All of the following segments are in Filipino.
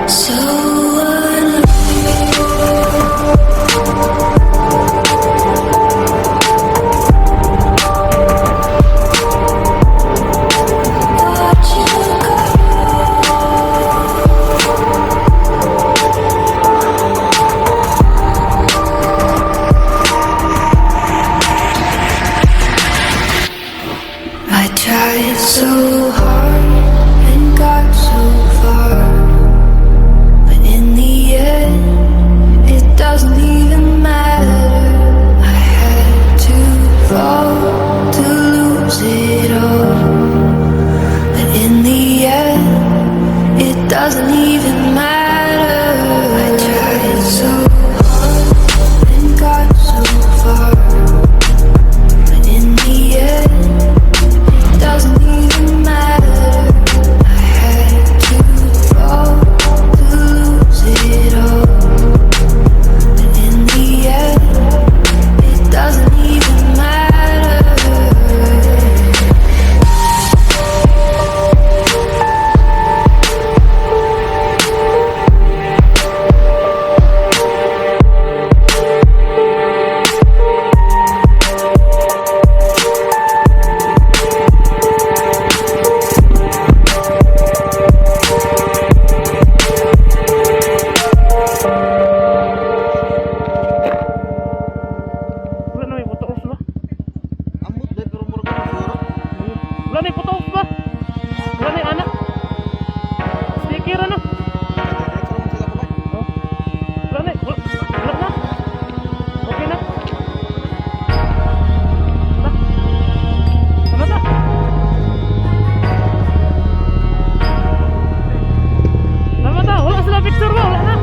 I tried so hard and got so far, but in the end, it doesn't even matter. I had to fall to lose it all, but in the end, it doesn't even matter. I tried so hard and got so far, but in the end, doesn't even matter. I had to fall to lose it all, but in the end, it doesn't even matter. Wala na yung puto ba? Wala na yung anak. Sticker ano? Wala na. Wala na. Okay na. Ano na? Ano na? Wala sila picture ba? Wala na.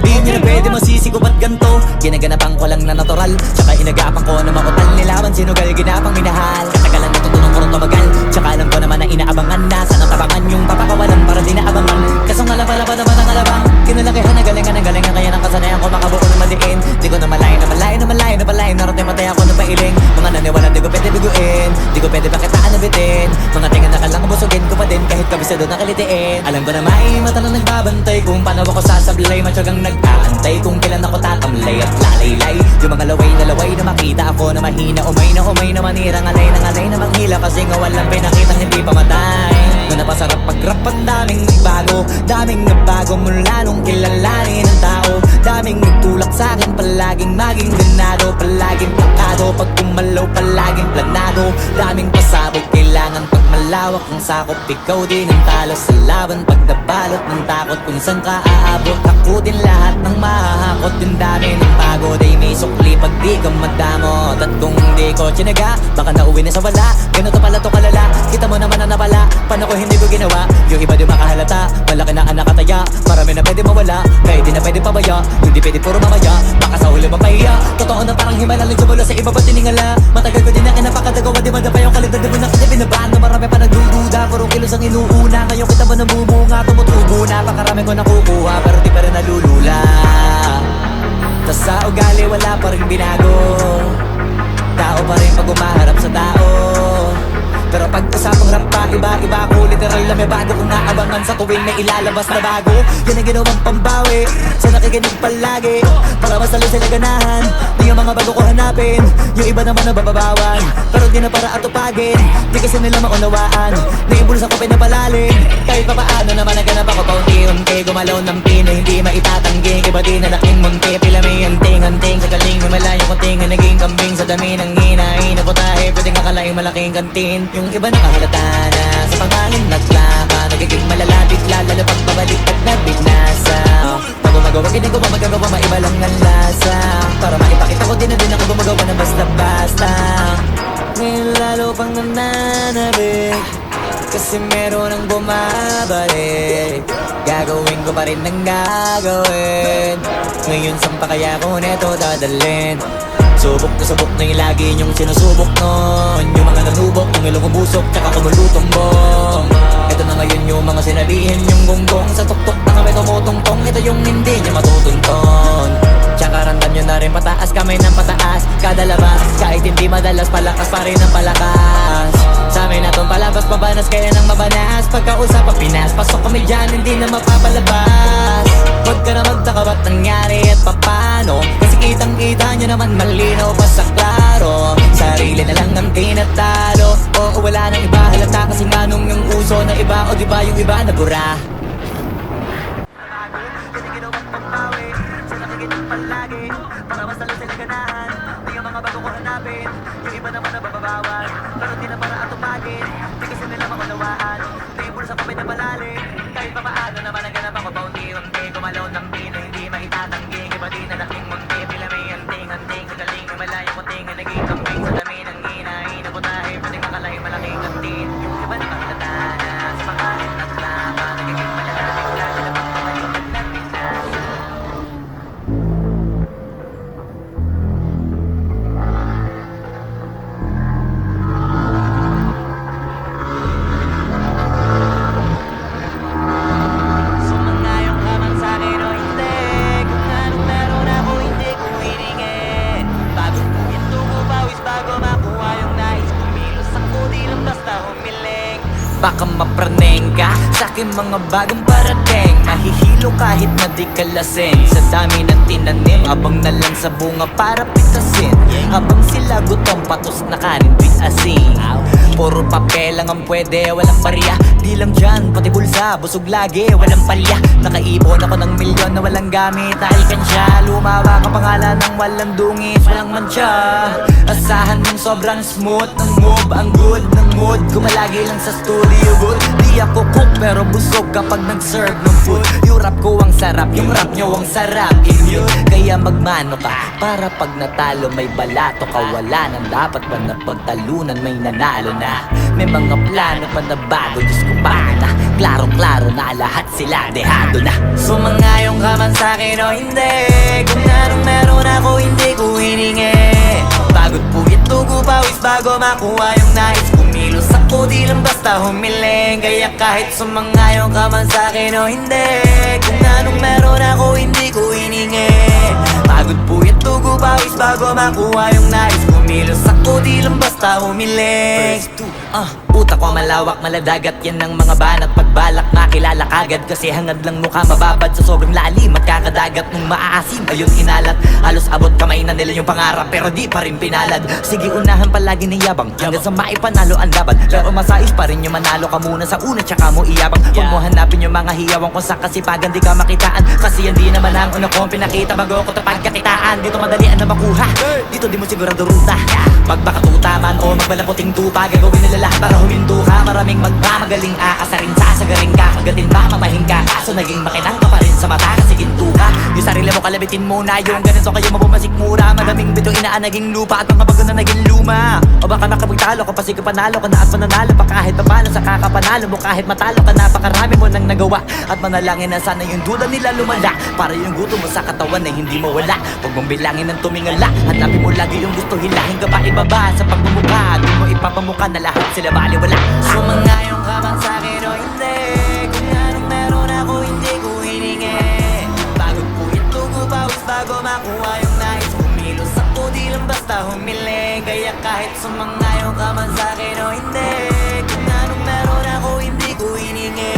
Di nyo na pwede masisi ko ba't ganto. Ginaganapan ko lang na natural, tsaka inagapan ko na makutal. Nilaban sinugal, ginapang minahal. Katagalan natutunong ko rin tumagal, tsaka alam ko naman na inaabangan na. Sana tabangan yung papakawalan para di naabangan. Kaso nga lapalapa naman ang alabang kinalakihan na galingan ng galingan. Kaya nang kasanayan ko makabuo ng maliin. Di ko na malayo na malayo na malayo na malayo. Naroon ay matay ako ng pailing. Mga naniwala di ko pwede biguin, di ko pwede bakitaan na bitin. Mga tinga na kalang busugin ko pa din kahit kabisado na kalitiin. Alam ko na may mata na nagbabantay kung paano ako sasablay. Matyagang nag-aantay kung kailan ako tatamlay at lalaylay. Yung mga laway na makita ako na mahina. Umay na manira, ngalay na manghila. Kasi nga walang pinakitang hindi pamatay. Nung napasarap pag-rap ang daming nagbago mula nung kilalanin ang tao. Daming nagtulak sa'kin, palaging maging ganado, palaging plakado. Pag kumalaw, palaging planado. Daming pasabog, kailangan pag malawak ang sakop. Ikaw din ang talo sa laban, pag nabalot ng takot. Kung saan ka aabot, ako din lahat ng mahahakot. Yung dami ng pagod ay may sukli pag di ka madamot. At kung hindi ko tinaga, baka nauwi na sa wala. Ganito pala to kalala, kita mo naman na nabala. Paano ko hindi ko ginawa, yung iba di makahalata. Malaki na anak kataya, marami na pwede mawala. Kaya di na pwede pabaya, hindi pwede puro mamaya. Baka sa huli mapahiya, totoo na parang himalalig sa mula sa iba ba tiningala. Matagal ko din na kinapakadagawa, di man pa yung kalidad. Di mo na kita binabaan na marami pa nagdududa. Puro kilos ang inuuna, ngayon kita ba nabumunga. Tumutubo na, pakarami ko nakukuha, pero di pa rin nalulula. Tas sa ugali wala pa rin binago, tao pa rin pag umaharap sa tao. Pero pag usapang rap pa, iba-iba ako. Literal na may bago kong naabangan sa tuwing may ilalabas na bago. Yan ang ginawang pambawi sa nakikinig palagi, para mas lalo sila ganahan. Di yung mga bago ko hanapin, yung iba naman nabababawan. Pero di na para atupagin, di kasi nila maunawaan. Naibulsa ko pinapalalim, kahit pa paano naman naganap ako paunti-unti. Gumalaw ng pino, hindi maitatanggi. Iba di na laking munti, pila may anting-anting. Sa galing malayo kunting na naging kambing. Sa dami ng hinahin na putahe, pwedeng akalaing malaking kantin. Yung iba nakahalata na sa pangangin naglaka, nagiging malala bigla, lalo pag pabalik at nagbinasa. Pag gumagawa, hindi ko pa magagawa, maiba lang ang lasa. Para maipakita ko din na din ako gumagawa na basta-basta. Ngayon lalo pang nananabik, kasi meron ang bumabalik. Gagawin ko pa rin ang gagawin. Ngayon saan pa kaya ko neto dadalhin? Subok na yung lagi niyong sinusubok nun. Yung mga nanubok, yung ilong umusok, tsaka kumulutong bong. Ito na ngayon yung mga sinabihin yung gonggong. Sa tuktok na kami tumutungtong, ito yung hindi niya matutunton. Tsaka randam nyo na rin pataas, kamay ng pataas. Kada labas, kahit hindi Di madalas palakas pa rin ang palakas. Sa amin na tong palabas, mabanas kaya nang mabanas. Pagkausap ang Pinas, pasok kami dyan, hindi na mapapalabas. Huwag ka na magtaka ba't nangyari at papano, kasi kitang-kita nyo naman malinaw pa sa klaro. Sarili na lang ang tinatalo, oo wala nang iba. Halata kasi manong yung uso na iba, o diba yung iba nabura. Kasi ginawa pagpawi, sa nakikinig palagi, para mas lalo sila ganahan. Di yung mga bago ko hanapin, yung iba naman na bababawal, pero di na para atupagin. Di kasi nila makunawaan, di yung pulsa pa pinapalalim. Kahit pa paano naman ang ganap ako paunti-unti, gumalaw ng pino, hindi maitatanggi. Iba di na laking munti, pila may anting-anting, sa galing na malayo munting, na naging kambing sa dami ng hinahin. Ako dahil pwedeng makalahin malaking kantin, yung iba na makilata na sa makain at lama, nagiging malalaking lalo na pagpapaliw at napinas. Sumangayong ka man sa'kin o hindi, kung anong meron ako hindi ko hiningi. Bagong puwit tugo pawis bago makuha yung nais, kumilos ako di lang basta humiling. Baka mapraneng ka sa'kin mga bagong parating, mahihilo kahit na di ka lasing. Sa dami ng tinanim, abang na lang sa bunga para pitasin. Habang sila gutom patos na kanin with asin. Puro papel lang ang pwede, walang barya. Di lang dyan, pati bulsa, busog lagi, walang palya. Nakaipon ako ng milyon na walang gamit na alkansya. Lumawa ka pangalan ng walang dungis, walang mancha. Asahan mong sobrang smooth ng move, ang good ng mood. Kumalagi lang sa studio booth. Di ako cook pero busog kapag nag-serve ng food. Yung rap ko ang sarap, yung rap nyo ang sarap. Immune, kaya magmano ka para pag natalo may balato ka. Wala nang dapat pa na pagtalunan, may nanalo na. May mga plano pa na bago, Diyos ko paano na. Klarong-klaro na lahat sila dehado na. Sumangayong ka man sa'kin o hindi, kung anong meron ako hindi ko hiningi. Pagod puwit tugo pawis bago makuha yung nais, kumilos ako di lang basta humiling. Kaya kahit sumangayong ka man sa'kin o hindi, kung anong meron ako hindi ko hiningi. Pagod puwit tugo pawis bago makuha yung nais, kumilos ako di lang basta humiling. Utak ko malawak, maladagat yan ng mga banat. Pagbalak makilala kagad, kasi hangad lang mukha mababad sa sobrang lalim. Magkakadagat nung maaasim, ayun inalat. Halos abot kamay na nila yung pangarap, pero di pa rin pinalad. Sige unahan palagi ng yabang, hanggang sa maipanalo ang laban. Pero masais pa rin yung manalo ka muna sa una, tsaka mo iyabang. Huwag mo hanapin yung mga hiyawang kung sa kasipagan di ka makitaan. Kasi yan di naman ang una kong pinakita bago ko tapagkakitaan. Dito madalian na makuha, dito di mo sigurado ruta. Magbakatuta man o magbalaputing tupa, gagawin nila lahat para huminto ka. Maraming magmamagaling aasarin, sasagaring ka, kagatin ba mamahing ka. Kaso naging makinang ka pa rin sa mata kasi ginto ka. Yung sarili mo kalabitin muna, yung ganito kayo mabumasik mura. Madaming bito inaan naging lupa at mga bago na naging luma. O baka makapagtalo ka pa, sige panalo ka na at mananalo pa kahit papano sa kakapanalo mo. Kahit matalo ka, napakarami mo nang nagawa. At manalangin na sana yung duda nila lumala, para yung gutom mo sa katawan ay hindi mawala. Huwag mong bilangin ng tumingala, hanapin mo lagi yung gusto, hilahin ka pa ibaba sa pagmumukha. Di mo ipapamukha na lahat sila baliwala. Sumangayong ka man sa'kin o hindi, kung anong meron ako hindi ko hiningi. Pagod puwit tugo pawis bago makuha yung nais, kumilos ako di lang basta humiling. Kaya kahit sumangayong ka man sa'kin o hindi, kung anong meron ako hindi ko hiningi.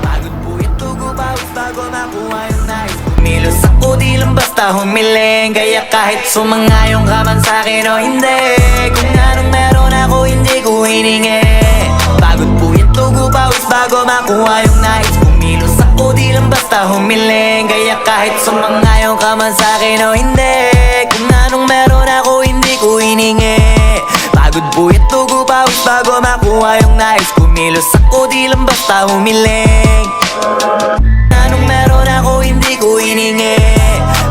Pagod puwit tugo pawis bago makuha yung nais, kumilos ako di lang basta humiling. Kaya kahit sumangayong ka man sa'kin o hindi, kung anong meron ako hindi ko hiningi. Pagod puwit tugo pawis bago makuha yung nais, kumilos ako di lang basta humiling. Kaya kahit sumangayong ka man sa'kin o hindi, kung anong meron ako hindi ko hiningi. Pagod puwit tugo pawis bago makuha yung nais, kumilos ako di lang basta humiling. Anong meron ako hindi ko hiningi.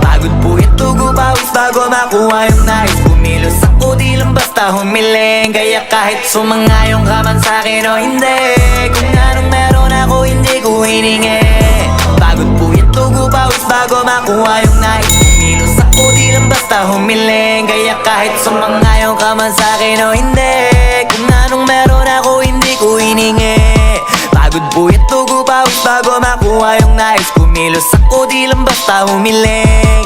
Pagod puwit tugo pawis bago makuha yung nais, kumilos ako di lang basta humiling. Kaya kahit sumangayong ka man sa'kin o hindi, kung anong meron ako hindi ko hiningi. Pagod puwit tugo pawis bago makuha yung nais, kumilos ako di lang basta humiling. Kaya kahit sumangayong ka man sa'kin o hindi, kung anong meron ako hindi ko hiningi. Pagod puwit tugo pawis bago makuha yung nais, kumilos ako di lang basta humiling.